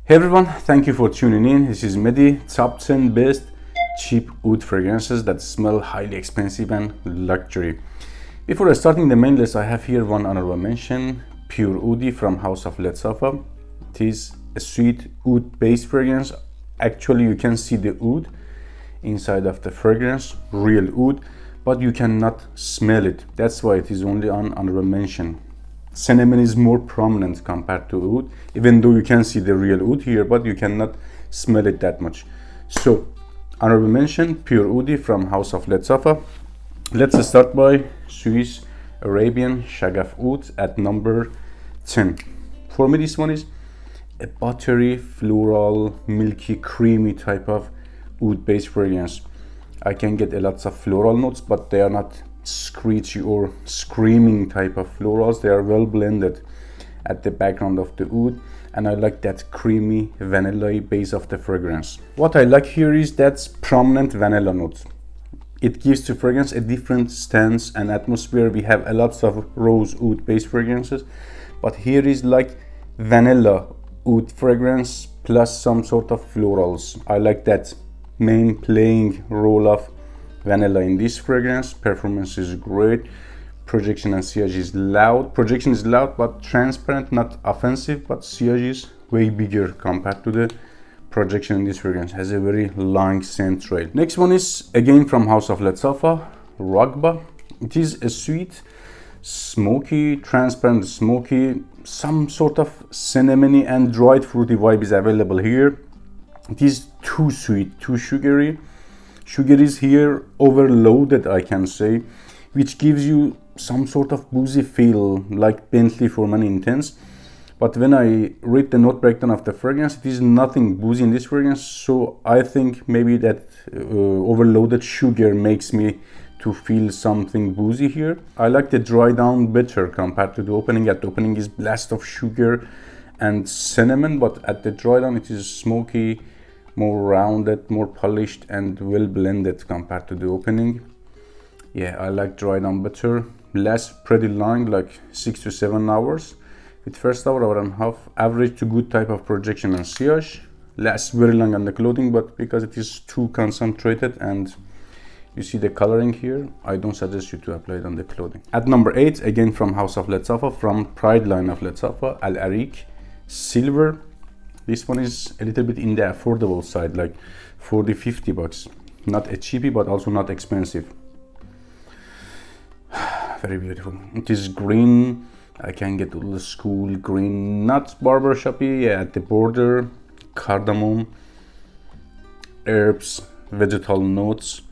Hey everyone, thank you for tuning in. This is Mehdi, top 10 best cheap oud fragrances that smell highly expensive and luxury. Before starting the main list, I have here one honorable mention, Pure Oud from House of Lattafa. It is a sweet oud based fragrance. Actually, you can see the oud inside of the fragrance, real oud, but you cannot smell it. That's why it is only on honorable mention. Cinnamon is more prominent compared to oud, even though you can see the real oud here, but you cannot smell it that much. So, honorable mention, Pure Oud from House of Lattafa. Let's start by Swiss Arabian Shaghaf Oud at number 10. For me, this one is a buttery, floral, milky, creamy type of oud-based fragrance. I can get a lots of floral notes, but they are not screechy or screaming type of florals. They are well blended at the background of the oud, and I like that creamy vanilla base of the fragrance. What I like here is that prominent vanilla note. It gives to fragrance a different stance and atmosphere. We have a lots of rose oud based fragrances, but here is like vanilla oud fragrance plus some sort of florals. I like that main playing role of vanilla in this fragrance. Performance is great. Projection and sillage is loud. Projection is loud but transparent, not offensive, but sillage is way bigger compared to the projection in this fragrance. Has a very long scent trail. Next one is again from House of Lattafa Raghba. It is a sweet, smoky, transparent smoky, some sort of cinnamony and dried fruity vibe is available here. It is too sweet, too sugary. Sugar is here overloaded, I can say, which gives you some sort of boozy feel like Bentley for many intents. But when I read the note breakdown of the fragrance, it is nothing boozy in this fragrance. So I think maybe that overloaded sugar makes me to feel something boozy here. I like the dry down better compared to the opening. At the opening is blast of sugar and cinnamon, but at the dry down it is smoky, more rounded, more polished and well blended compared to the opening. Yeah, I like dry down better. Lasts pretty long, like 6 to 7 hours. With first hour and a half, average to good type of projection and sillage. Lasts very long on the clothing, but because it is too concentrated and you see the coloring here, I don't suggest you to apply it on the clothing. At number 8, again from House of Lattafa, from Pride line of Lattafa, Areeq Silver. This one is a little bit in the affordable side, like 40-50 bucks. Not a cheapie, but also not expensive. Very beautiful. It is green. I can get old school green, not barbershoppy. Yeah, at the border, cardamom, herbs, vegetal notes,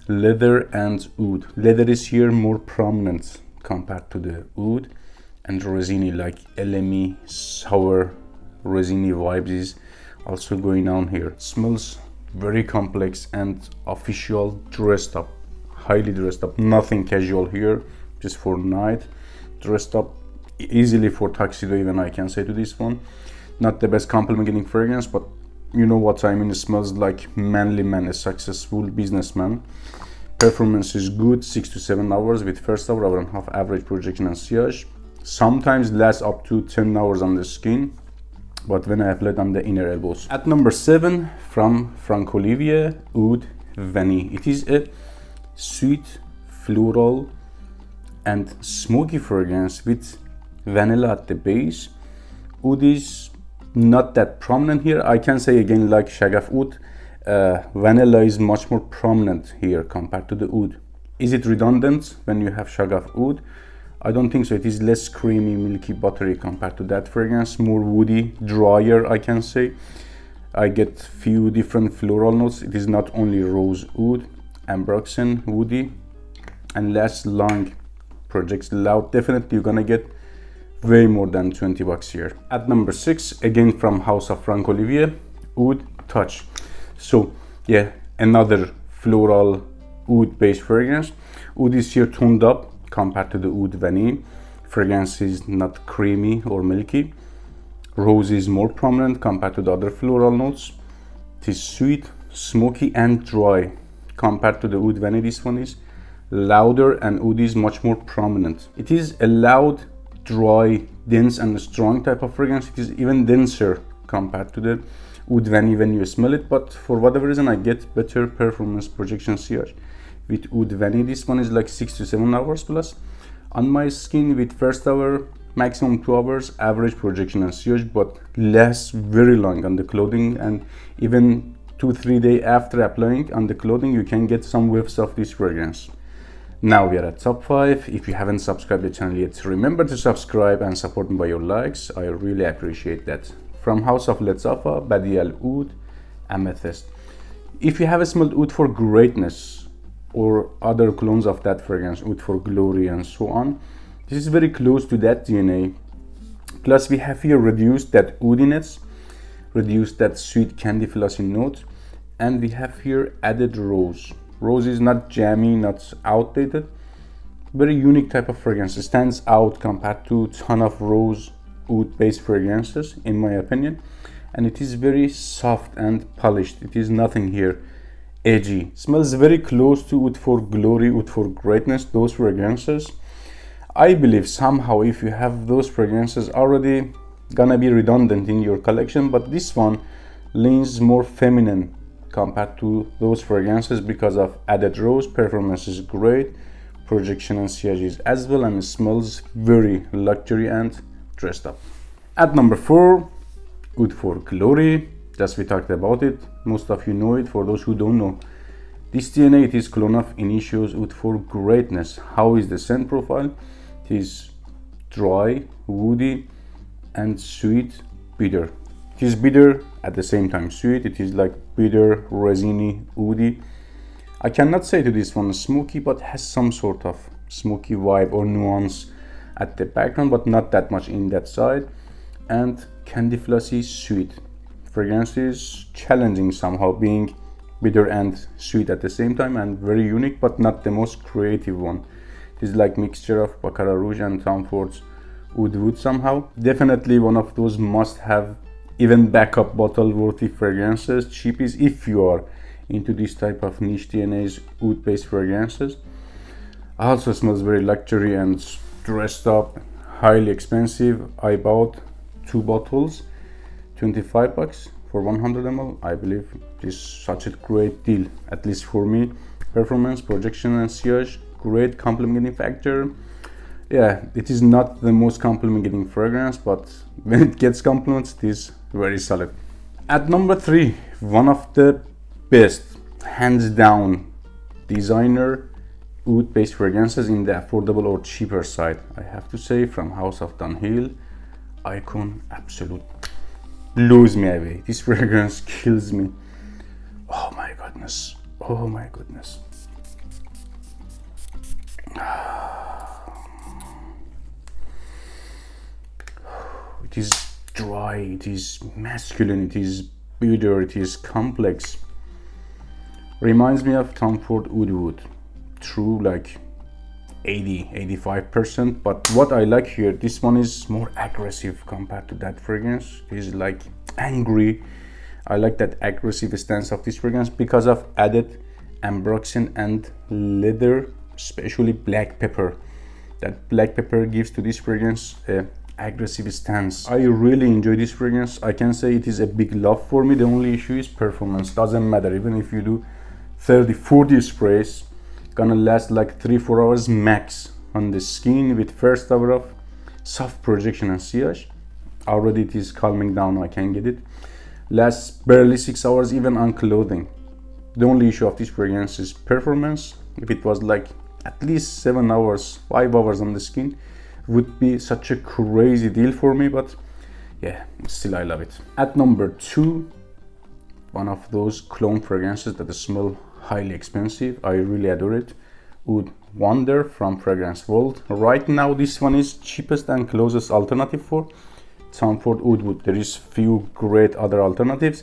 leather and oud. Leather is here more prominent compared to the oud, and resiny, like LME, sour, resiny vibes is also going on here. It smells very complex and official, dressed up, highly dressed up. Nothing casual here, just for night, dressed up easily for tuxedo even, I can say to this one. Not the best compliment getting fragrance, but you know what I mean. It smells like manly man, a successful businessman. Performance is good, 6 to 7 hours with first hour and a half average projection and sillage. Sometimes lasts up to 10 hours on the skin, but when I applied on the inner elbows. At number 7 from Franck Olivier, Oud Vanille. It is a sweet, floral and smoky fragrance with vanilla at the base. Oud is not that prominent here. I can say again, like Shaghaf Oud, vanilla is much more prominent here compared to the oud. Is it redundant when you have Shaghaf Oud? I don't think so. It is less creamy, milky, buttery compared to that fragrance. More woody, drier, I can say. I get few different floral notes. It is not only rose oud, ambroxan, woody, and lasts long, projects loud. Definitely you're gonna get way more than 20 bucks here. At number 6, again from House of Franck Olivier, Oud Touch. So yeah, another floral oud based fragrance. Oud is here toned up compared to the Oud Vanille. Fragrance is not creamy or milky. Rose is more prominent compared to the other floral notes. It is sweet, smoky and dry. Compared to the Oud Vanille, this one is louder and Oud is much more prominent. It is a loud, dry, dense and strong type of fragrance. It is even denser compared to the Oud Vanille when you smell it, but for whatever reason I get better performance projection sillage with Oud Vanille. This one is like 6 to 7 hours plus on my skin with first hour, maximum 2 hours average projection and sillage, but lasts very long on the clothing, and even 2-3 days after applying on the clothing you can get some whiffs of this fragrance. Now we are at top 5. If you haven't subscribed to the channel yet, remember to subscribe and support me by your likes. I really appreciate that. From House of Lattafa, Bade'e Oud, Amethyst. If you have smelled Oud for Greatness or other clones of that fragrance, Oud for Glory and so on, this is very close to that DNA. Plus we have here reduced that oudiness, reduced that sweet candy flossy note, and we have here added rose. Rose is not jammy, not outdated. Very unique type of fragrance. It stands out compared to ton of rose oud based fragrances in my opinion. And it is very soft and polished. It is nothing here edgy. Smells very close to Oud for Glory, Oud for Greatness, those fragrances. I believe somehow if you have those fragrances already gonna be redundant in your collection, but this one leans more feminine compared to those fragrances because of added rose. Performance is great, projection and sillage is as well, and it smells very luxury and dressed up. At number 4, Oud for Glory. Just we talked about it, most of you know it. For those who don't know, this DNA, it is clone of Initio's Oud for Greatness. How is the scent profile? It is dry, woody and sweet, bitter. It is bitter at the same time sweet. It is like bitter, resiny, woody. I cannot say to this one smoky, but has some sort of smoky vibe or nuance at the background, but not that much in that side. And candy flossy sweet. Fragrance is challenging somehow, being bitter and sweet at the same time, and very unique, but not the most creative one. It is like mixture of Baccarat Rouge and Tom Ford's Oud Wood somehow. Definitely one of those must-have, even backup bottle worthy fragrances, cheapies, if you are into this type of niche DNA's oud based fragrances. Also smells very luxury and dressed up, highly expensive. I bought 2 bottles, 25 bucks for 100 ml. I believe this is such a great deal, at least for me. Performance, projection and sillage, great complimenting factor. Yeah, it is not the most complimenting fragrance, but when it gets compliments, it is very solid. At number 3, one of the best, hands down, designer oud based fragrances in the affordable or cheaper side, I have to say, from House of Dunhill, Icon Absolute. Blows me away. This fragrance kills me. Oh my goodness. Oh my goodness. It is dry, it is masculine, it is bitter, it is complex. Reminds me of Tom Ford Oud Wood. True, like 80-85%, but what I like here, this one is more aggressive compared to that fragrance. It is like angry. I like that aggressive stance of this fragrance because of added ambroxan and leather, especially black pepper. That black pepper gives to this fragrance a aggressive stance. I really enjoy this fragrance. I can say it is a big love for me. The only issue is performance. Doesn't matter, even if you do 30-40 sprays, gonna last like 3-4 hours max on the skin with first hour of soft projection and sillage. Already it is calming down, I can get it. Lasts barely 6 hours even on clothing. The only issue of this fragrance is performance. If it was like at least 7 hours, 5 hours on the skin, would be such a crazy deal for me, but yeah, still I love it. At number 2, one of those clone fragrances that smell highly expensive. I really adore it. Oud Wonder from Fragrance World. Right now this one is cheapest and closest alternative for Tom Ford Oud Wood. There is few great other alternatives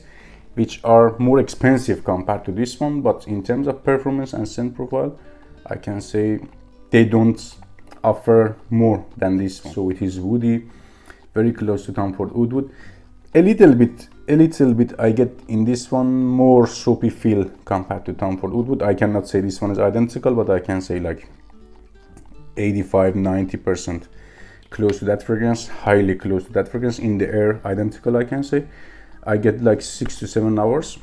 which are more expensive compared to this one, but in terms of performance and scent profile, I can say they don't offer more than this one. So it is woody, very close to Tom Ford Oud Wood. A little bit I get in this one more soapy feel compared to Tom Ford Oud Wood. I cannot say this one is identical, but I can say like 85-90% close to that fragrance, highly close to that fragrance. In the air, identical, I can say. I get like 6 to 7 hours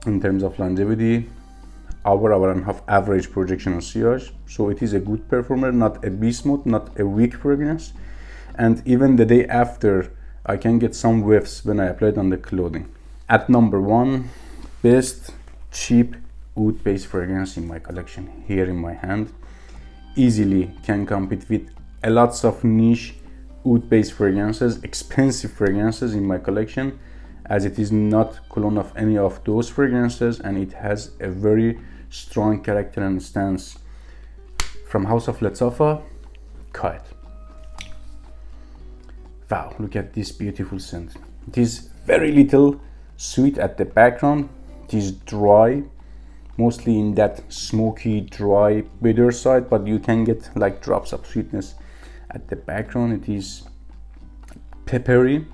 in terms of longevity, hour and a half average projection and sillage. So it is a good performer, not a beast mode, not a weak fragrance. And even the day after, I can get some whiffs when I apply it on the clothing. At number 1, best cheap oud based fragrance in my collection, here in my hand. Easily can compete with a lots of niche oud based fragrances, expensive fragrances in my collection, as it is not clone of any of those fragrances, and it has a very strong character and stance. From House of Lattafa Qaa'ed. Wow, look at this beautiful scent. It is very little sweet at the background. It is dry, mostly in that smoky, dry, bitter side, but you can get like drops of sweetness at the background. It is peppery,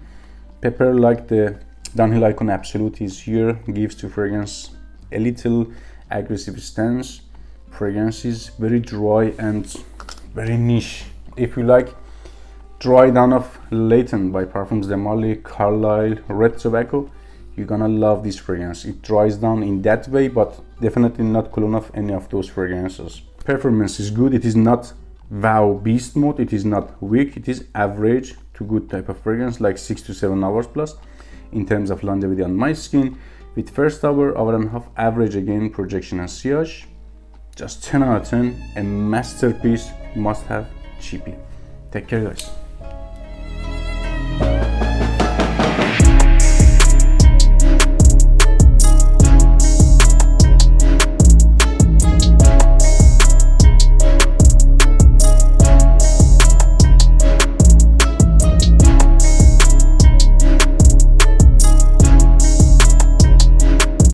pepper like the Dunhill Icon Absolute is here, gives to fragrance a little aggressive stance. Fragrance is very dry and very niche. If you like Dry Down of Layton by Parfums de Marly, Carlisle, Red Tobacco, you're gonna love this fragrance. It dries down in that way, but definitely not clone of any of those fragrances. Performance is good. It is not wow beast mode, it is not weak, it is average to good type of fragrance, like 6 to 7 hours plus. In terms of longevity on my skin, with first hour and a half average, again projection and sillage, just 10 out of 10, a masterpiece, must have cheapie. Take care guys.